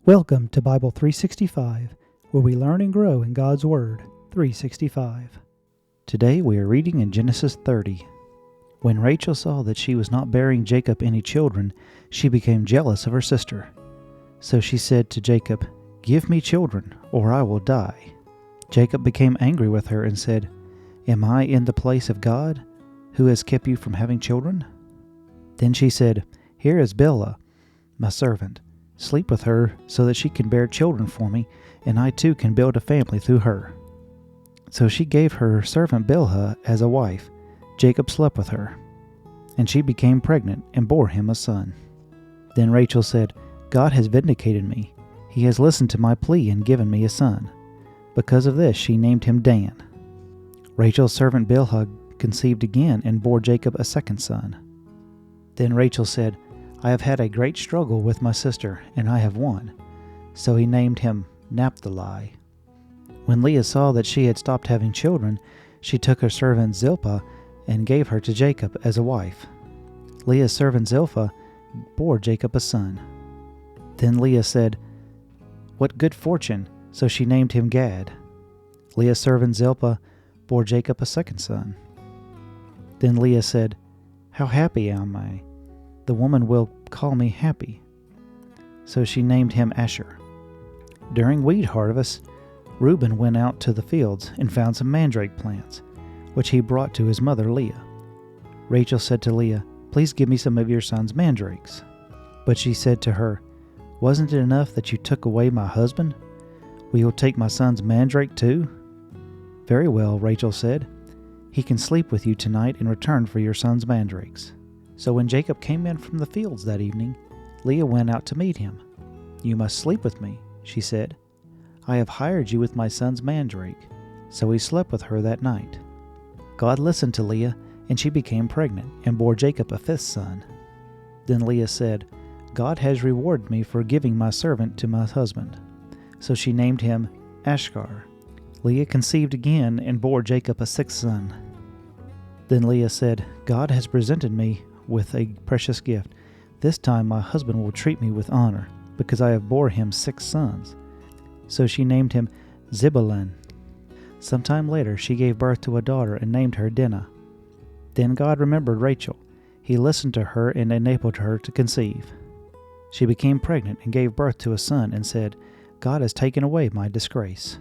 Welcome to Bible 365, where we learn and grow in God's Word 365. Today we are reading in Genesis 30. When Rachel saw that she was not bearing Jacob any children, she became jealous of her sister. So she said to Jacob, "Give me children, or I will die." Jacob became angry with her and said, "Am I in the place of God, who has kept you from having children?" Then she said, "Here is Bilhah, my servant. Sleep with her so that she can bear children for me, and I too can build a family through her." So she gave her servant Bilhah as a wife. Jacob slept with her, and she became pregnant and bore him a son. Then Rachel said, "God has vindicated me. He has listened to my plea and given me a son." Because of this she named him Dan. Rachel's servant Bilhah conceived again and bore Jacob a second son. Then Rachel said, "I have had a great struggle with my sister, and I have won." So he named him Naphtali. When Leah saw that she had stopped having children, she took her servant Zilpah and gave her to Jacob as a wife. Leah's servant Zilpah bore Jacob a son. Then Leah said, "What good fortune!" So she named him Gad. Leah's servant Zilpah bore Jacob a second son. Then Leah said, "How happy am I! The woman will call me happy." So she named him Asher. During wheat harvest, Reuben went out to the fields and found some mandrake plants, which he brought to his mother Leah. Rachel said to Leah, "Please give me some of your son's mandrakes." But she said to her, "Wasn't it enough that you took away my husband? Will you take my son's mandrake too?" "Very well," Rachel said. "He can sleep with you tonight in return for your son's mandrakes." So when Jacob came in from the fields that evening, Leah went out to meet him. "You must sleep with me," she said. "I have hired you with my son's mandrake." So he slept with her that night. God listened to Leah, and she became pregnant and bore Jacob a fifth son. Then Leah said, "God has rewarded me for giving my servant to my husband." So she named him Ashgar. Leah conceived again and bore Jacob a sixth son. Then Leah said, "God has presented me with a precious gift. This time my husband will treat me with honor, because I have bore him 6 sons." So she named him Zebulun. Sometime later she gave birth to a daughter and named her Dinah. Then God remembered Rachel. He listened to her and enabled her to conceive. She became pregnant and gave birth to a son and said, "God has taken away my disgrace."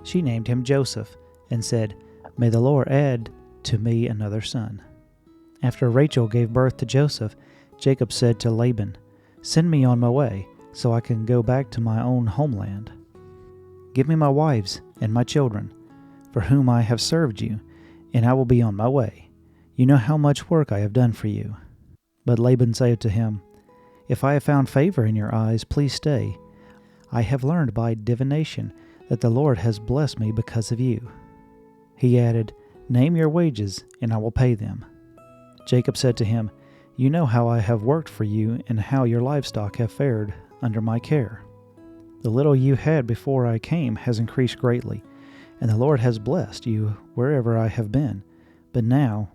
She named him Joseph and said, "May the Lord add to me another son." After Rachel gave birth to Joseph, Jacob said to Laban, "Send me on my way, so I can go back to my own homeland. Give me my wives and my children, for whom I have served you, and I will be on my way. You know how much work I have done for you." But Laban said to him, "If I have found favor in your eyes, please stay. I have learned by divination that the Lord has blessed me because of you." He added, "Name your wages, and I will pay them." Jacob said to him, "You know how I have worked for you and how your livestock have fared under my care. The little you had before I came has increased greatly, and the Lord has blessed you wherever I have been. But now,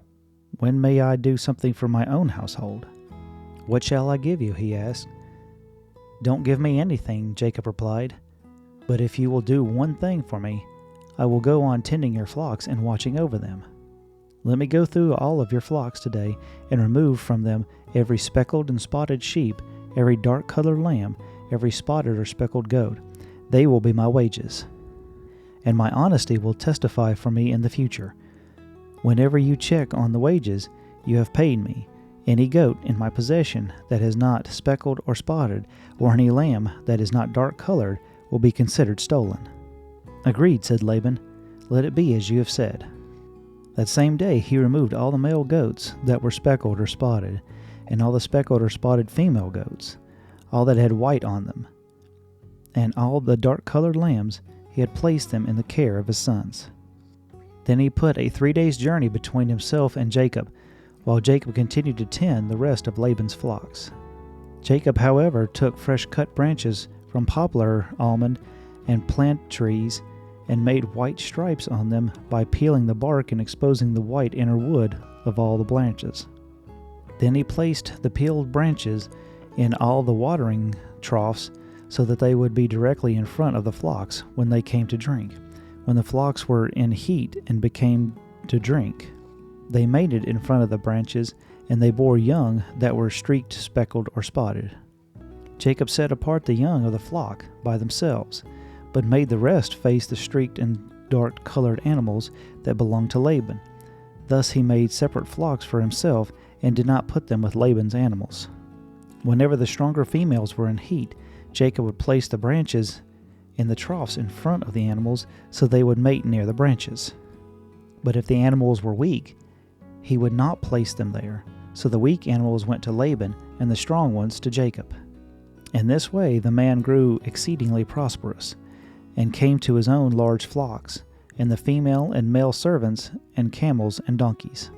when may I do something for my own household?" "What shall I give you?" he asked. "Don't give me anything," Jacob replied. "But if you will do one thing for me, I will go on tending your flocks and watching over them. Let me go through all of your flocks today and remove from them every speckled and spotted sheep, every dark-colored lamb, every spotted or speckled goat. They will be my wages. And my honesty will testify for me in the future. Whenever you check on the wages, you have paid me. Any goat in my possession that is not speckled or spotted, or any lamb that is not dark-colored, will be considered stolen." "Agreed," said Laban. "Let it be as you have said." That same day he removed all the male goats that were speckled or spotted, and all the speckled or spotted female goats, all that had white on them, and all the dark-colored lambs. He had placed them in the care of his sons. Then he put a 3 days' journey between himself and Jacob, while Jacob continued to tend the rest of Laban's flocks. Jacob, however, took fresh-cut branches from poplar, almond, and plant trees, and made white stripes on them by peeling the bark and exposing the white inner wood of all the branches. Then he placed the peeled branches in all the watering troughs so that they would be directly in front of the flocks when they came to drink. When the flocks were in heat and became to drink, they mated in front of the branches, and they bore young that were streaked, speckled, or spotted. Jacob set apart the young of the flock by themselves, but made the rest face the streaked and dark-colored animals that belonged to Laban. Thus he made separate flocks for himself, and did not put them with Laban's animals. Whenever the stronger females were in heat, Jacob would place the branches in the troughs in front of the animals, so they would mate near the branches. But if the animals were weak, he would not place them there, so the weak animals went to Laban, and the strong ones to Jacob. In this way the man grew exceedingly prosperous, and came to his own large flocks, and the female and male servants, and camels and donkeys.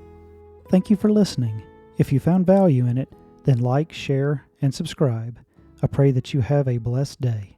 Thank you for listening. If you found value in it, then like, share, and subscribe. I pray that you have a blessed day.